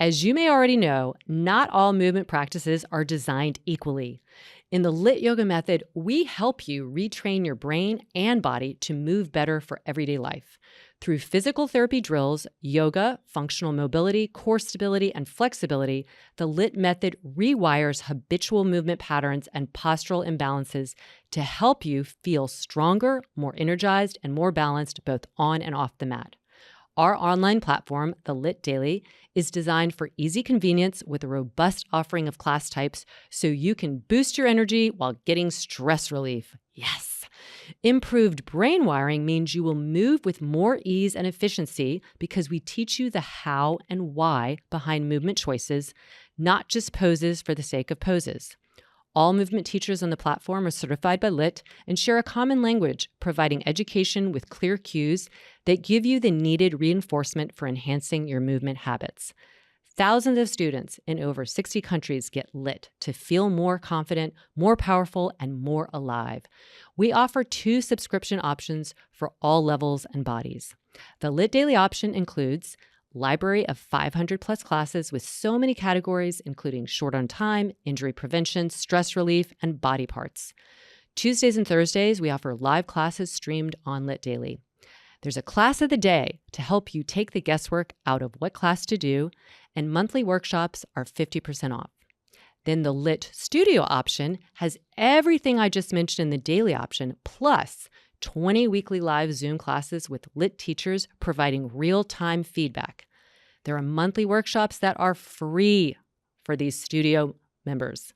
As you may already know, not all movement practices are designed equally. In the LYT Yoga method, we help you retrain your brain and body to move better for everyday life. Through physical therapy drills, yoga, functional mobility, core stability, and flexibility, the LYT method rewires habitual movement patterns and postural imbalances to help you feel stronger, more energized, and more balanced both on and off the mat. Our online platform, the LYT Daily, is designed for easy convenience with a robust offering of class types so you can boost your energy while getting stress relief. Yes! Improved brain wiring means you will move with more ease and efficiency because we teach you the how and why behind movement choices, not just poses for the sake of poses. All movement teachers on the platform are certified by LYT and share a common language, providing education with clear cues that give you the needed reinforcement for enhancing your movement habits. Thousands of students in over 60 countries get LYT to feel more confident, more powerful, and more alive. We offer 2 subscription options for all levels and bodies. The LYT Daily option includes library of 500 plus classes with so many categories, including short on time, injury prevention, stress relief, and body parts. Tuesdays and Thursdays, we offer live classes streamed on LYT Daily. There's a class of the day to help you take the guesswork out of what class to do, and monthly workshops are 50% off. Then the LYT Studio option has everything I just mentioned in the daily option, plus 20 weekly live Zoom classes with LYT teachers providing real-time feedback. There are monthly workshops that are free for these studio members.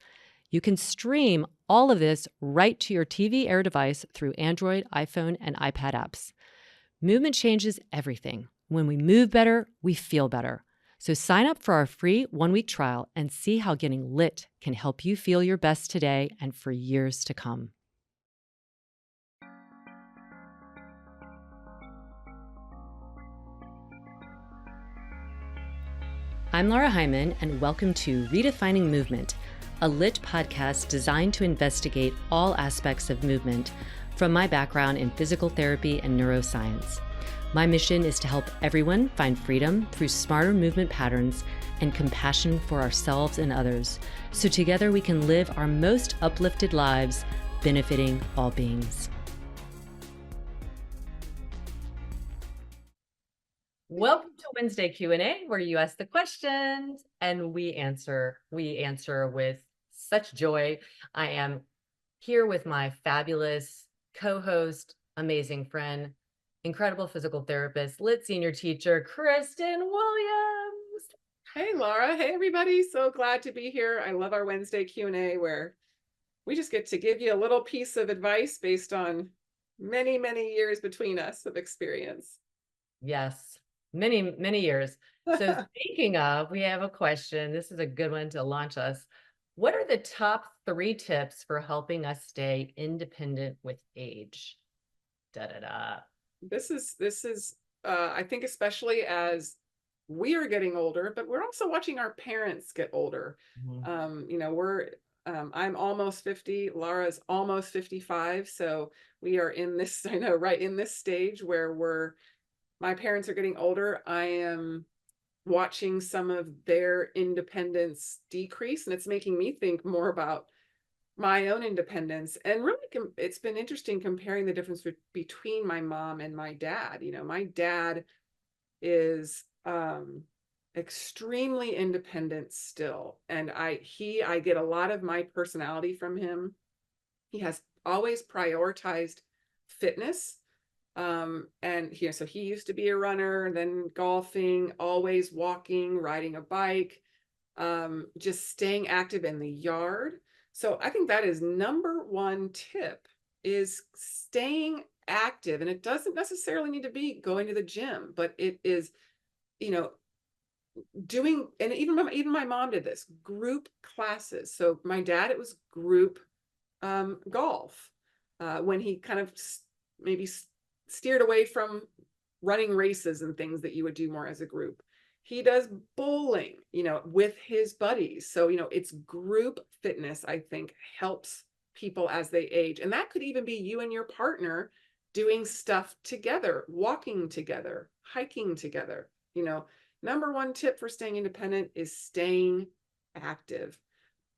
You can stream all of this right to your TV Air device through Android, iPhone, and iPad apps. Movement changes everything. When we move better, we feel better. So sign up for our free 1-week trial and see how getting LYT can help you feel your best today and for years to come. I'm Laura Hyman, and welcome to Redefining Movement, a LYT podcast designed to investigate all aspects of movement from my background in physical therapy and neuroscience. My mission is to help everyone find freedom through smarter movement patterns and compassion for ourselves and others, so together we can live our most uplifted lives, benefiting all beings. Welcome to Wednesday Q&A, where you ask the questions and we answer with such joy. I am here with my fabulous co-host, amazing friend, incredible physical therapist, LYT senior teacher, Kristen Williams. Hey, Laura. Hey, everybody. So glad to be here. I love our Wednesday Q&A where we just get to give you a little piece of advice based on many, many years between us of experience. Yes, many, many years. So speaking of, we have a question. This is a good one to launch us. What are the top 3 tips for helping us stay independent with age? This is I think especially as we are getting older, but we're also watching our parents get older. I'm almost 50, Laura's almost 55. So we are in this, right in this stage where my parents are getting older. I am watching some of their independence decrease, and it's making me think more about my own independence. And really, it's been interesting comparing the difference between my mom and my dad. My dad is extremely independent still, and I get a lot of my personality from him. He has always prioritized fitness. So he used to be a runner, then golfing, always walking, riding a bike, just staying active in the yard. So I think that is number 1 tip, is staying active. And it doesn't necessarily need to be going to the gym, but it is, doing, and even my mom did this, group classes. So my dad, it was group golf, when he kind of maybe steered away from running races and things that you would do more as a group. He does bowling, with his buddies. So, it's group fitness, I think, helps people as they age. And that could even be you and your partner doing stuff together, walking together, hiking together. number one tip for staying independent is staying active.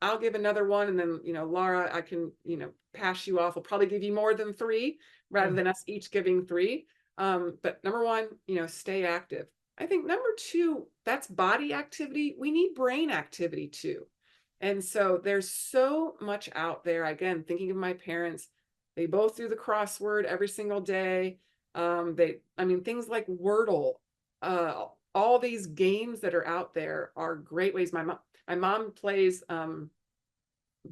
I'll give another one, and then, Laura, I can, pass you off. We'll probably give you more than three rather than us each giving three. But number one, stay active. I think number two, that's body activity. We need brain activity too. And so there's so much out there. Again, thinking of my parents, they both do the crossword every single day. Things like Wordle, all these games that are out there are great ways. My mom plays no,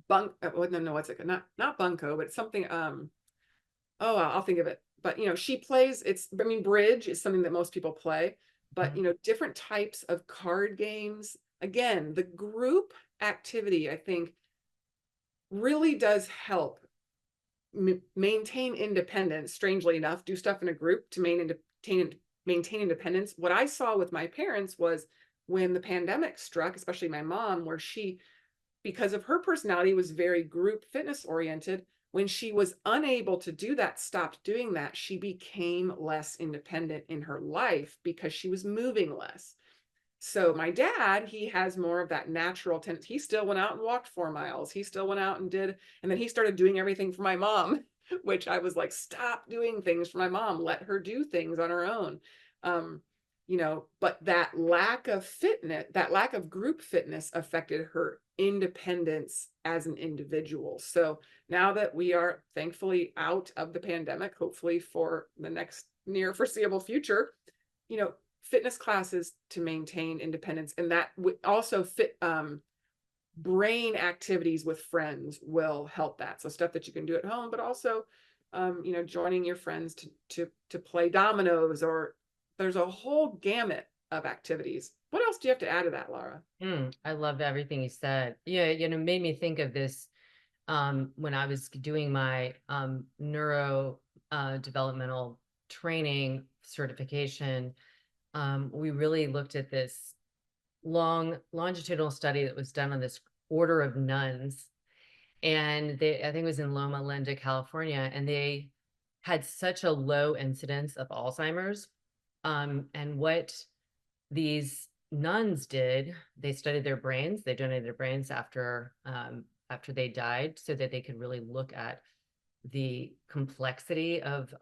what's it, not bunco, but something, I'll think of it. But she plays, bridge is something that most people play, but different types of card games. Again, the group activity, I think, really does help maintain independence. Strangely enough, do stuff in a group to maintain independence. What I saw with my parents was when the pandemic struck, especially my mom, where she, because of her personality, was very group fitness oriented. When she was unable to do that, stopped doing that, she became less independent in her life because she was moving less. So my dad, he has more of that natural tendency. He still went out and walked 4 miles. He still went out and and then he started doing everything for my mom, which I was like, stop doing things for my mom. Let her do things on her own. But that lack of fitness, that lack of group fitness affected her independence as an individual. So now that we are thankfully out of the pandemic, hopefully for the next near foreseeable future, fitness classes to maintain independence, and that also fit brain activities with friends will help that. So stuff that you can do at home, but also joining your friends to play dominoes, or there's a whole gamut of activities. What else do you have to add to that, Laura? I loved everything you said. Yeah, made me think of this when I was doing my neuro developmental training certification. We really looked at this longitudinal study that was done on this order of nuns, and I think it was in Loma Linda, California, and they had such a low incidence of Alzheimer's. And what these nuns did, they studied their brains. They donated their brains after they died, so that they could really look at the complexity of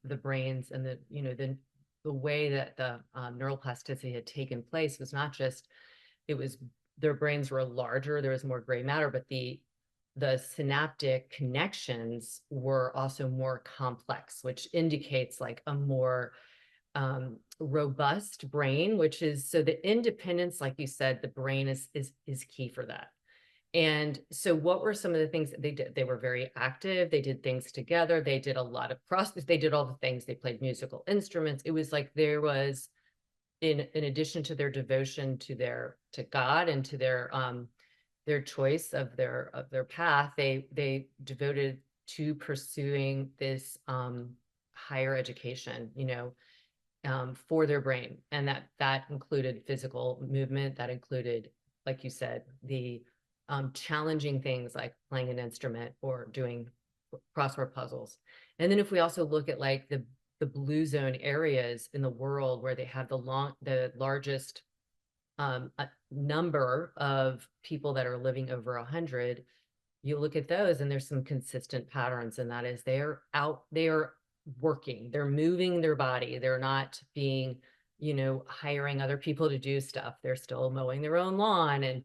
the brains, and the way that the neuroplasticity had taken place was not just, it was, their brains were larger, there was more gray matter, but the synaptic connections were also more complex, which indicates like a more robust brain, which is, so the independence, like you said, the brain is key for that. And so what were some of the things that they did? They were very active. They did things together. They did a lot of they did all the things. They played musical instruments. It was like there was, in addition to their devotion to God and to their choice of their path, they devoted to pursuing this higher education, for their brain. And that included physical movement. That included, like you said, the challenging things like playing an instrument or doing crossword puzzles. And then if we also look at like the blue zone areas in the world where they have the largest number of people that are living over 100, you look at those and there's some consistent patterns, and that is they are working, they're moving their body, they're not being, hiring other people to do stuff. They're still mowing their own lawn and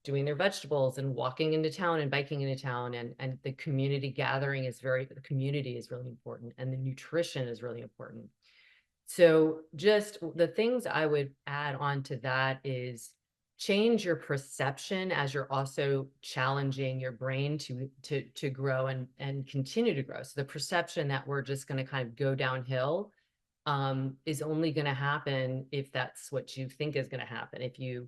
doing their vegetables and walking into town and biking into town, and the community gathering the community is really important, and the nutrition is really important. So just the things I would add on to that is change your perception as you're also challenging your brain to grow and continue to grow. So the perception that we're just going to kind of go downhill is only going to happen if that's what you think is going to happen. If you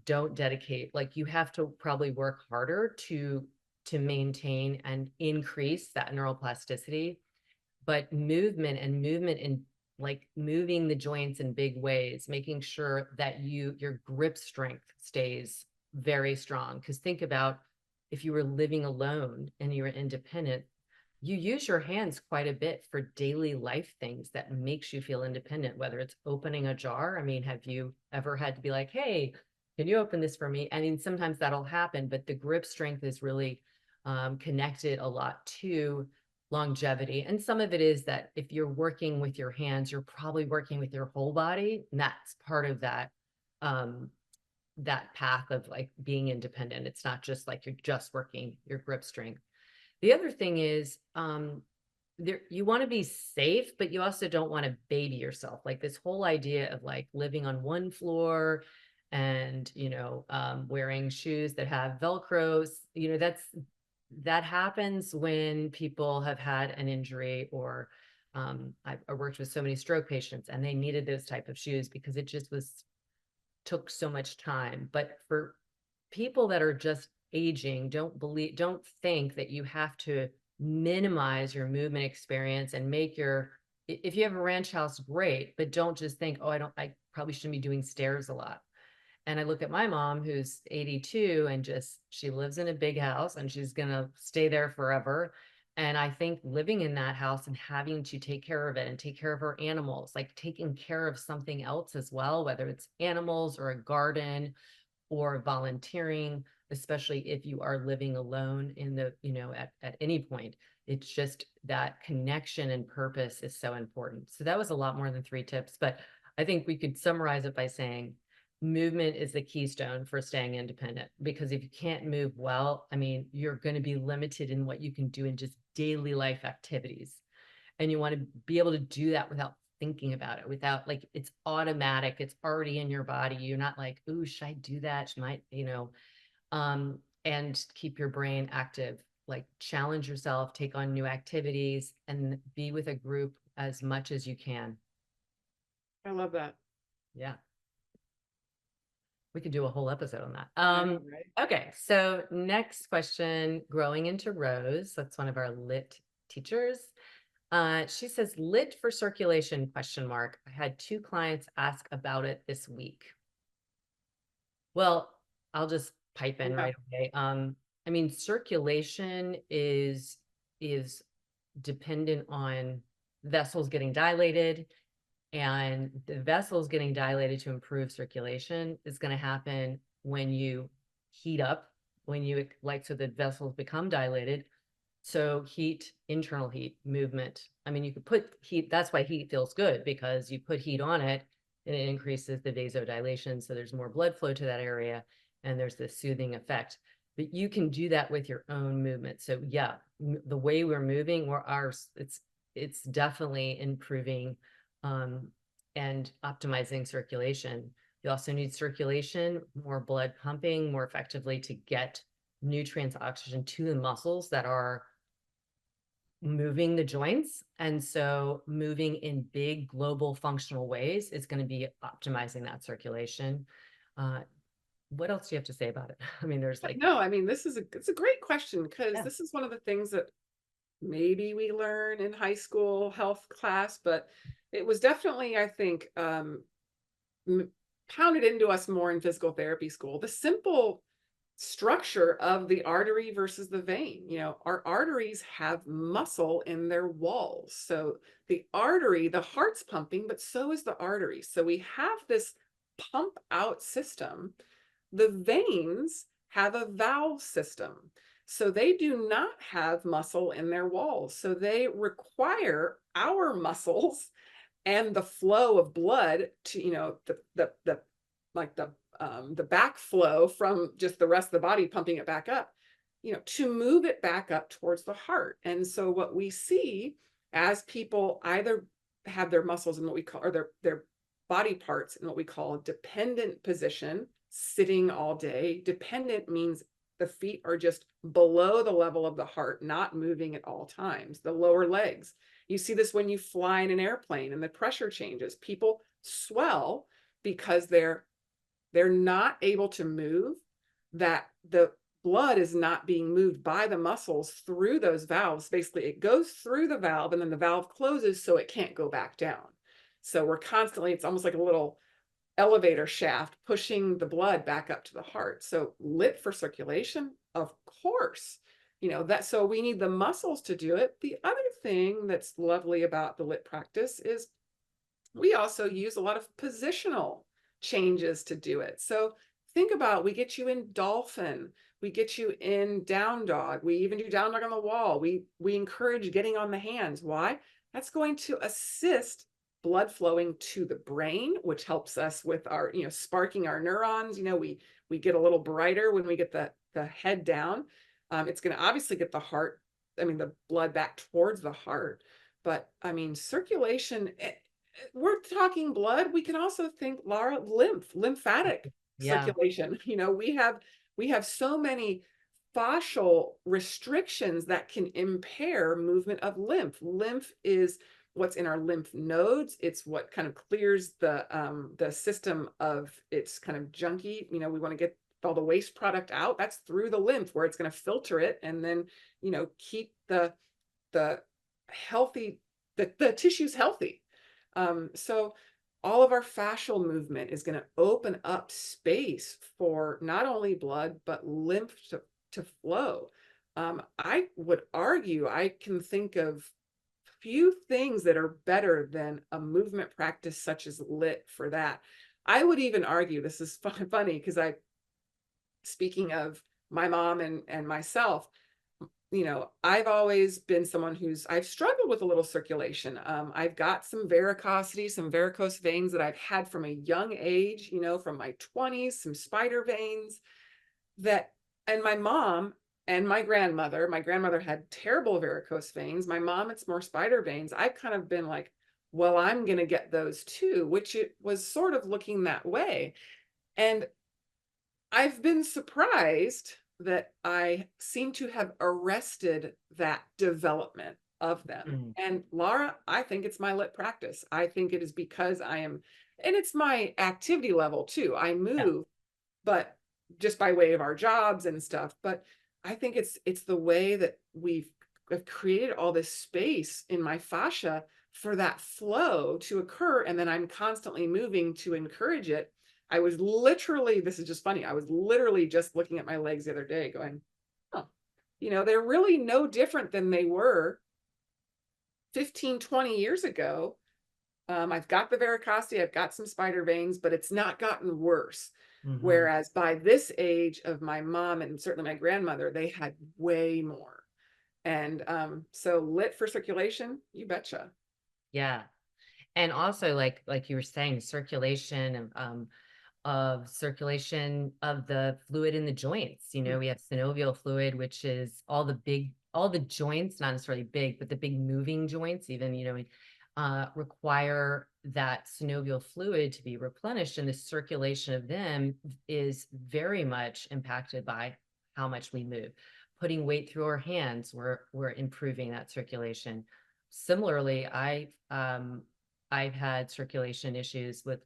don't dedicate, like, you have to probably work harder to maintain and increase that neuroplasticity. But movement in like moving the joints in big ways, making sure that your grip strength stays very strong. Because think about if you were living alone and you were independent, you use your hands quite a bit for daily life things that makes you feel independent, whether it's opening a jar. I mean, have you ever had to be like, hey, can you open this for me? I mean, sometimes that'll happen, but the grip strength is really connected a lot to longevity. And some of it is that if you're working with your hands, you're probably working with your whole body. And that's part of um, that path of like being independent. It's not just like you're just working your grip strength. The other thing is, you want to be safe, but you also don't want to baby yourself. Like this whole idea of like living on one floor and, wearing shoes that have Velcros, that happens when people have had an injury or I worked with so many stroke patients and they needed those type of shoes because it just took so much time. But for people that are just aging, don't think that you have to minimize your movement experience and if you have a ranch house, great, but don't just think, oh, I probably shouldn't be doing stairs a lot. And I look at my mom who's 82 and she lives in a big house and she's going to stay there forever. And I think living in that house and having to take care of it and take care of her animals, like taking care of something else as well, whether it's animals or a garden or volunteering, especially if you are living alone at any point. It's just that connection and purpose is so important. So that was a lot more than 3 tips, but I think we could summarize it by saying movement is the keystone for staying independent, because if you can't move well, I mean, you're going to be limited in what you can do in just daily life activities. And you want to be able to do that without thinking about it, without like it's automatic, it's already in your body. You're not like, ooh, should I do that? She might, and keep your brain active, like challenge yourself, take on new activities, and be with a group as much as you can. I love that. Yeah. We could do a whole episode on that. I know, right? Okay, so next question, growing into Rose. That's one of our lit teachers. She says, lit for circulation, question mark. I had 2 clients ask about it this week. Well, I'll just pipe in Yeah. right away. I mean, circulation is dependent on vessels getting dilated, and the vessels getting dilated to improve circulation is going to happen when you heat up, so the vessels become dilated. So heat, internal heat, movement. I mean, you could put heat, that's why heat feels good, because you put heat on it and it increases the vasodilation. So there's more blood flow to that area and there's this soothing effect. But you can do that with your own movement. So yeah, the way we're moving, it's definitely improving and optimizing circulation. You also need circulation, more blood pumping more effectively to get nutrients, oxygen to the muscles that are moving the joints. And so moving in big global functional ways is going to be optimizing that circulation. What else do you have to say about it? I mean, there's like, No, I mean, it's a great question, because yeah, this is one of the things that maybe we learn in high school health class, but it was definitely, I think, pounded into us more in physical therapy school. The simple structure of the artery versus the vein. Our arteries have muscle in their walls. So the artery, the heart's pumping, but so is the artery. So we have this pump out system. The veins have a valve system. So they do not have muscle in their walls. So they require our muscles and the flow of blood to, the like the backflow from just the rest of the body pumping it back up, to move it back up towards the heart. And so what we see as people either have their muscles in what we call, or their body parts in what we call a dependent position, sitting all day. Dependent means the feet are just below the level of the heart, not moving at all times. The lower legs. You see this when you fly in an airplane and the pressure changes. People swell because they're not able to move, that the blood is not being moved by the muscles through those valves. Basically, it goes through the valve and then the valve closes so it can't go back down. So we're constantly, it's almost like a little elevator shaft pushing the blood back up to the heart. So lit for circulation, of course. So we need the muscles to do it. The other thing that's lovely about the LYT practice is we also use a lot of positional changes to do it. So think about, we get you in dolphin, we get you in down dog, we even do down dog on the wall. We encourage getting on the hands. Why? That's going to assist blood flowing to the brain, which helps us with our, sparking our neurons. We get a little brighter when we get the head down. It's going to obviously get the heart, the blood back towards the heart. But circulation, we're talking blood. We can also think, Laura, lymphatic Yeah. circulation. We have so many fascial restrictions that can impair movement of lymph. Lymph is what's in our lymph nodes. It's what kind of clears the system of its kind of junky. We want to get all the waste product out. That's through the lymph, where it's going to filter it and then keep the healthy, the tissues healthy. So all of our fascial movement is going to open up space for not only blood, but lymph to flow. I would argue I can think of few things that are better than a movement practice such as LYT for that. I would even argue, this is funny because speaking of my mom and myself, I've always been someone I've struggled with a little circulation. I've got some varicosity, some varicose veins that I've had from a young age, from my 20s, some spider veins and my mom and my grandmother had terrible varicose veins. My mom, it's more spider veins. I've kind of been like, well, I'm going to get those too, which it was sort of looking that way. And I've been surprised that I seem to have arrested that development of them. Mm. And Laura, I think it's my LYT practice. I think it is because and it's my activity level too. I Yeah. move, but just by way of our jobs and stuff. But I think it's the way that have created all this space in my fascia for that flow to occur. And then I'm constantly moving to encourage it. This is just funny. I was literally just looking at my legs the other day going, oh, they're really no different than they were 15, 20 years ago. I've got the varicosity, I've got some spider veins, but it's not gotten worse. Mm-hmm. Whereas by this age of my mom and certainly my grandmother, they had way more. And so LYT for circulation, you betcha. Yeah. And also, like you were saying, circulation of the fluid in the joints. We have synovial fluid, which is all the joints, not necessarily big, but the big moving joints, even, require that synovial fluid to be replenished. And the circulation of them is very much impacted by how much we move. Putting weight through our hands, we're improving that circulation. Similarly, I've had circulation issues with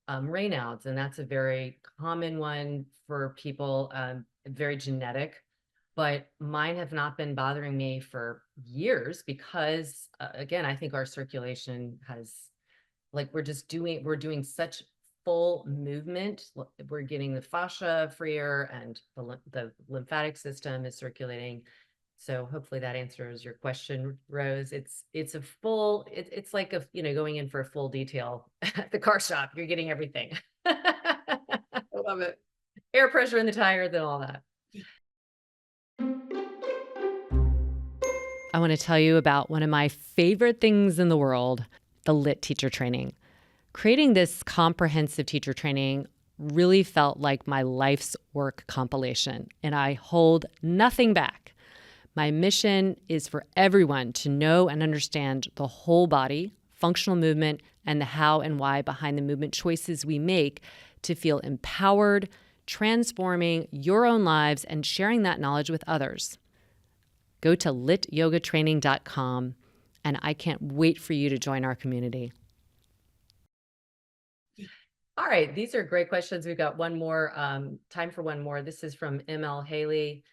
Raynaud's, and that's a very common one for people, very genetic, but mine have not been bothering me for years because, again, I think our circulation we're doing such full movement. We're getting the fascia freer and the lymphatic system is circulating. So hopefully that answers your question, Rose. It's like going in for a full detail at the car shop. You're getting everything. I love it. Air pressure in the tire, then all that. I want to tell you about one of my favorite things in the world, the LYT teacher training. Creating this comprehensive teacher training really felt like my life's work compilation, and I hold nothing back. My mission is for everyone to know and understand the whole body, functional movement, and the how and why behind the movement choices we make to feel empowered, transforming your own lives, and sharing that knowledge with others. Go to lytyogatraining.com, and I can't wait for you to join our community. All right, these are great questions. We've got one more, time for one more. This is from ML Haley.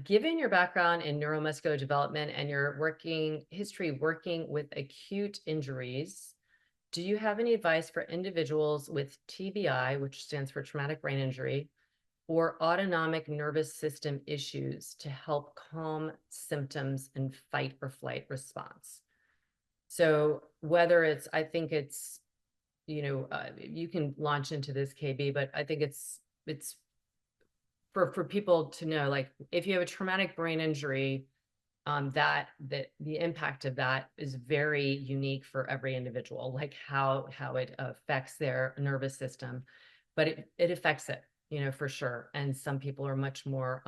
Given your background in neuromuscular development and your history working with acute injuries, do you have any advice for individuals with TBI, which stands for traumatic brain injury, or autonomic nervous system issues to help calm symptoms and fight or flight response. So whether it's, I think it's, you can launch into this, KB, but I think it's for people to know, like, if you have a traumatic brain injury, that the impact of that is very unique for every individual, like how it affects their nervous system, but it affects it, for sure. And some people are much more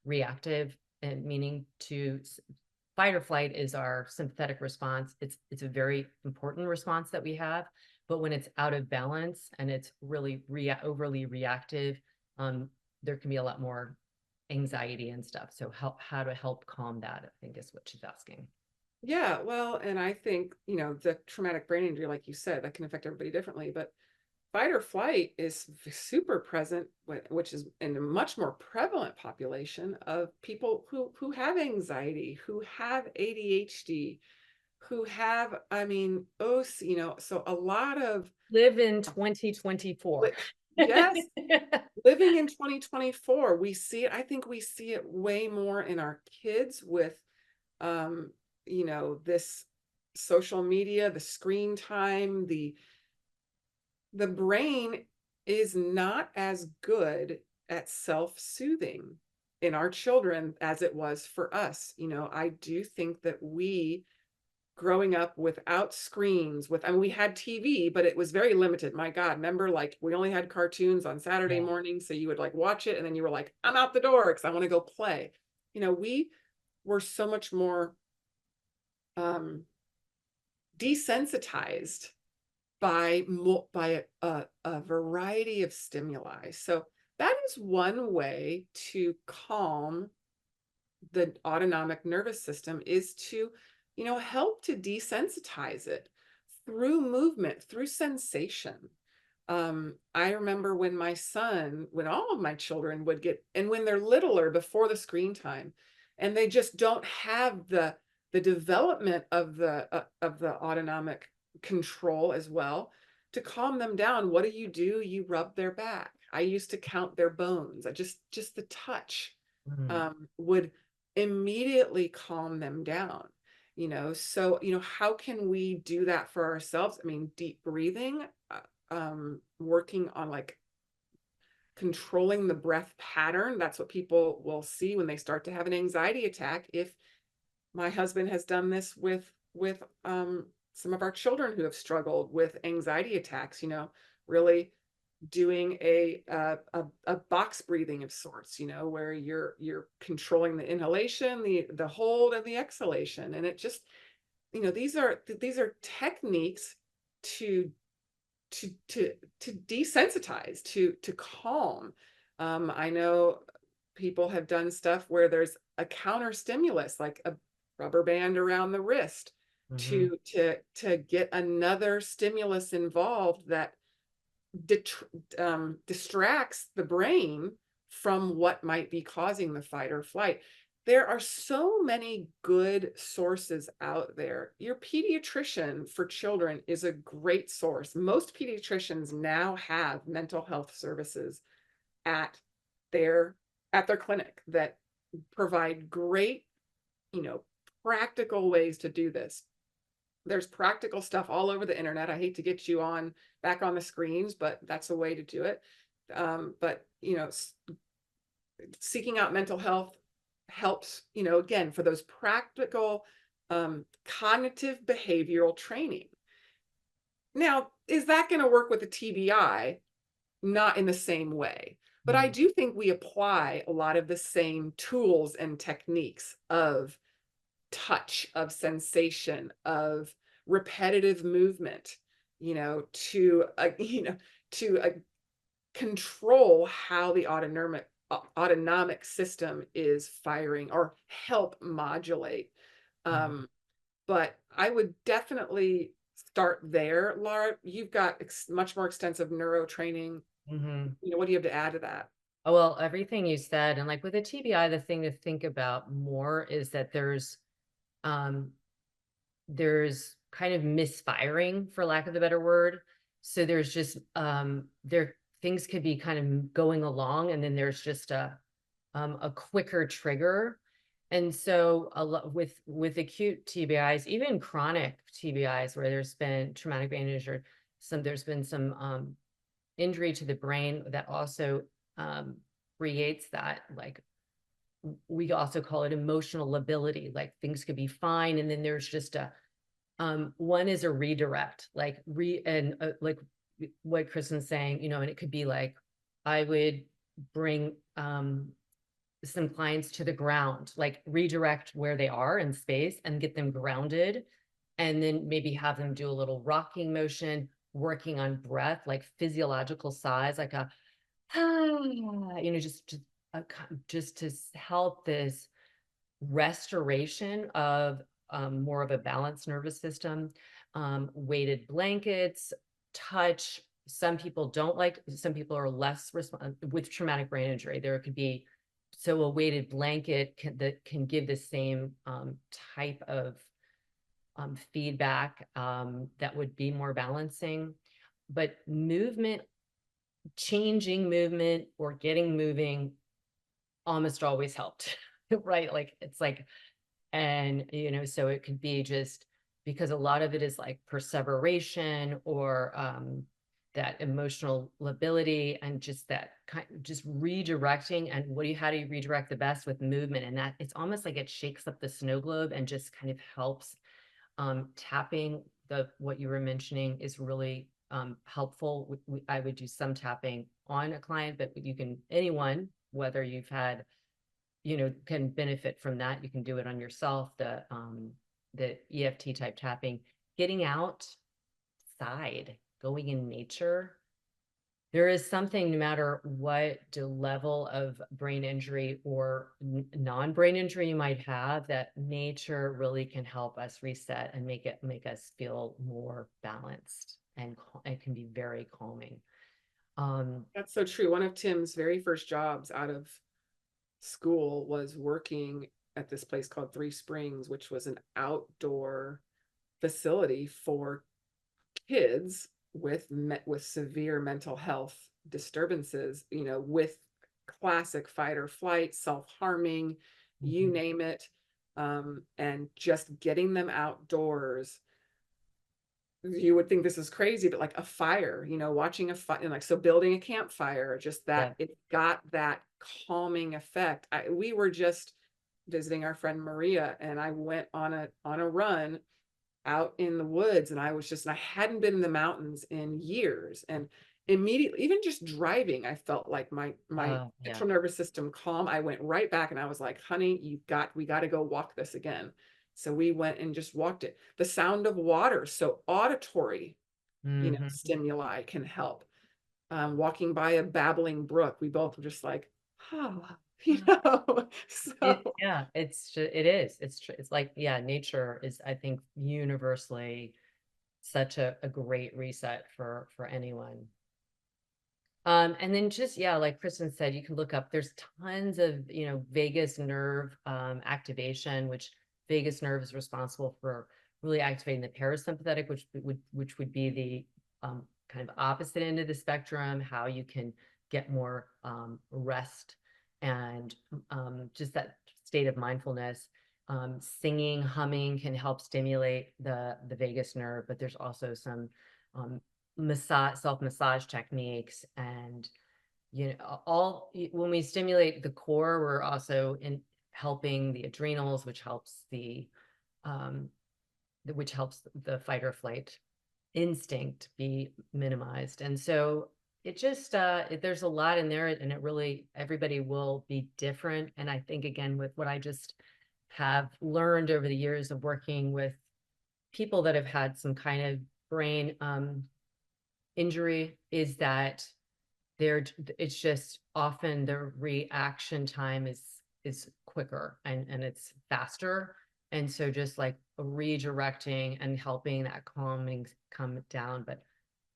reactive, and meaning to fight or flight is our sympathetic response. It's a very important response that we have, but when it's out of balance and it's really overly reactive, um, there can be a lot more anxiety and stuff. So how to help calm that, I think, is what she's asking. Yeah, well, and I think, the traumatic brain injury, like you said, that can affect everybody differently, but fight or flight is super present, which is in a much more prevalent population of people who have anxiety, who have ADHD, who have, I mean, OC, so a lot of, Live in 2024. yes, living in 2024, we see it. I think we see it way more in our kids with, um, this social media, the screen time, the brain is not as good at self-soothing in our children as it was for us. I do think that we, growing up without screens, I mean, we had TV, but it was very limited. My God, remember, like, we only had cartoons on Saturday Yeah. mornings, so you would like watch it and then you were like, I'm out the door because I want to go play. We were so much more um desensitized by a variety of stimuli. So that is one way to calm the autonomic nervous system, is to, help to desensitize it through movement, through sensation. I remember when all of my children would get, and when they're littler, before the screen time, and they just don't have the development of the autonomic control as well, to calm them down. What do? You rub their back. I used to count their bones. I just the touch Mhm. would immediately calm them down. So how can we do that for ourselves? I mean, deep breathing, working on, like, controlling the breath pattern. That's what people will see when they start to have an anxiety attack. If my husband has done this with some of our children who have struggled with anxiety attacks, really doing a box breathing of sorts, where you're controlling the inhalation, the hold, and the exhalation. And it just, these are techniques to to desensitize, to calm. I know people have done stuff where there's a counter stimulus, like a rubber band around the wrist, Mhm. to get another stimulus involved that distracts the brain from what might be causing the fight or flight. There are so many good sources out there. Your pediatrician for children is a great source. Most pediatricians now have mental health services at their at their clinic that provide great, you know, practical ways to do this. There's practical stuff all over the internet. I hate to get you on back on the screens, but that's a way to do it. But seeking out mental health helps, again, for those practical cognitive behavioral training. Now, is that going to work with the TBI? Not in the same way. But I Mhm. do think we apply a lot of the same tools and techniques of touch, of sensation, of repetitive movement, to control how the autonomic system is firing, or help modulate. Mhm. Um, but I would definitely start there, Laura. You've got much more extensive neuro training. Mhm. What do you have to add to that? Oh, well, everything you said, and like with a TBI, the thing to think about more is that um there's kind of misfiring, for lack of the better word. So there's just there things could be kind of going along, and then there's just a quicker trigger. And so a lot with acute TBIs, even chronic TBIs, where there's been traumatic brain injury, there's been some injury to the brain that also creates that, like, we also call it emotional lability. Like things could be fine, and then there's just a one is a redirect, like like what Kristen's saying, and it could be like, I would bring some clients to the ground, like redirect where they are in space and get them grounded, and then maybe have them do a little rocking motion, working on breath, like physiological sighs, like a just to help this restoration of more of a balanced nervous system. Weighted blankets, touch. Some people don't like, some people are less with traumatic brain injury. There could be, so a weighted blanket that can give the same type of feedback that would be more balancing. But movement, changing movement or getting moving almost always helped, right? Like it's like, and so it could be just because a lot of it is like perseveration or that emotional lability, and just that kind, just redirecting. And how do you redirect the best? With movement. And that it's almost like it shakes up the snow globe and just kind of helps. Tapping, what you were mentioning, is really helpful. I would do some tapping on a client, but you can, anyone, whether you've had, can benefit from that. You can do it on yourself. The EFT type tapping, getting outside, going in nature. There is something, no matter what the level of brain injury or non-brain injury you might have, that nature really can help us reset and make us feel more balanced, and it can be very calming. That's so true. One of Tim's very first jobs out of school was working at this place called Three Springs, which was an outdoor facility for kids with severe mental health disturbances, with classic fight or flight, self-harming, you name it. And just getting them outdoors, you would think this is crazy, but like a fire, watching a fire, and like, so building a campfire, just that, Yeah. it got that calming effect. We were just visiting our friend Maria, and I went on a run out in the woods, and I hadn't been in the mountains in years, and immediately, even just driving, I felt like my Yeah. central nervous system calm. I went right back, and I was like, honey, we got to go walk this again. So we went and just walked it. The sound of water, so auditory, stimuli can help. Walking by a babbling brook, we both were just like, oh, so Yeah, it's like, yeah, nature is, I think, universally such a great reset for anyone. And then just, yeah, like Kristen said, you can look up, there's tons of, vagus nerve activation, which vagus nerve is responsible for really activating the parasympathetic, which would be the kind of opposite end of the spectrum, how you can get more rest and just that state of mindfulness. Singing, humming can help stimulate the vagus nerve, but there's also some self-massage techniques, and all, when we stimulate the core, we're also in helping the adrenals, which helps the fight or flight instinct be minimized. And so it just there's a lot in there, and it really, everybody will be different. And I think, again, with what I just have learned over the years of working with people that have had some kind of brain injury, is that it's just often the reaction time is quicker, and it's faster. And so just like redirecting and helping that calming come down, but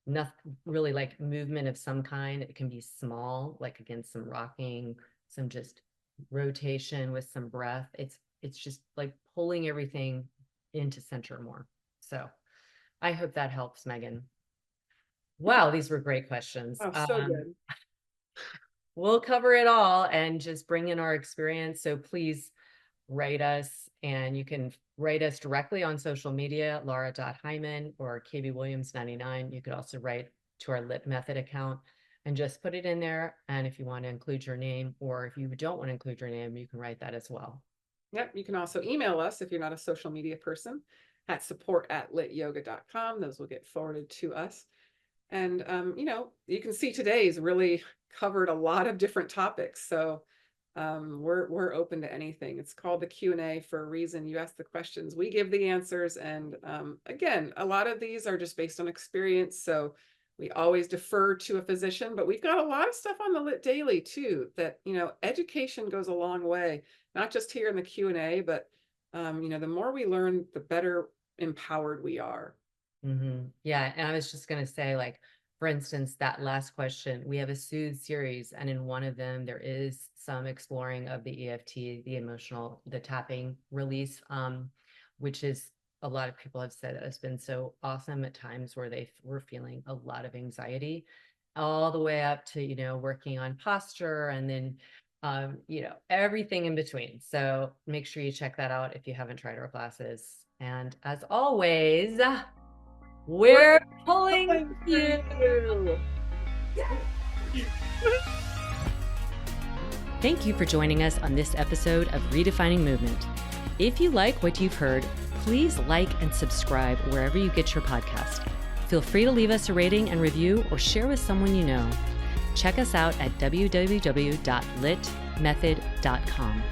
nothing really like movement of some kind. It can be small, like, again, some rocking, some just rotation with some breath. It's just like pulling everything into center more. So I hope that helps, Megan. Wow, these were great questions. Oh, so good. We'll cover it all and just bring in our experience. So please write us, and you can write us directly on social media, laura.hyman or kbwilliams99. You could also write to our LYT Method account and just put it in there. And if you want to include your name, or if you don't want to include your name, you can write that as well. Yep. You can also email us if you're not a social media person at support@lytyoga.com. Those will get forwarded to us. And, you can see today's really covered a lot of different topics. So we're open to anything. It's called the Q&A for a reason. You ask the questions, we give the answers. And again, a lot of these are just based on experience. So we always defer to a physician, but we've got a lot of stuff on the LYT Daily too, that, education goes a long way, not just here in the Q&A, but, the more we learn, the better empowered we are. Yeah. And I was just going to say, like, for instance, that last question, we have a Soothe series, and in one of them, there is some exploring of the EFT, the tapping release, which is a lot of people have said that it's been so awesome at times where they were feeling a lot of anxiety, all the way up to, working on posture, and then, everything in between. So make sure you check that out if you haven't tried our classes. And as always, we're pulling you. Thank you for joining us on this episode of Redefining Movement. If you like what you've heard, please like and subscribe wherever you get your podcast. Feel free to leave us a rating and review, or share with someone you know. Check us out at www.lytmethod.com.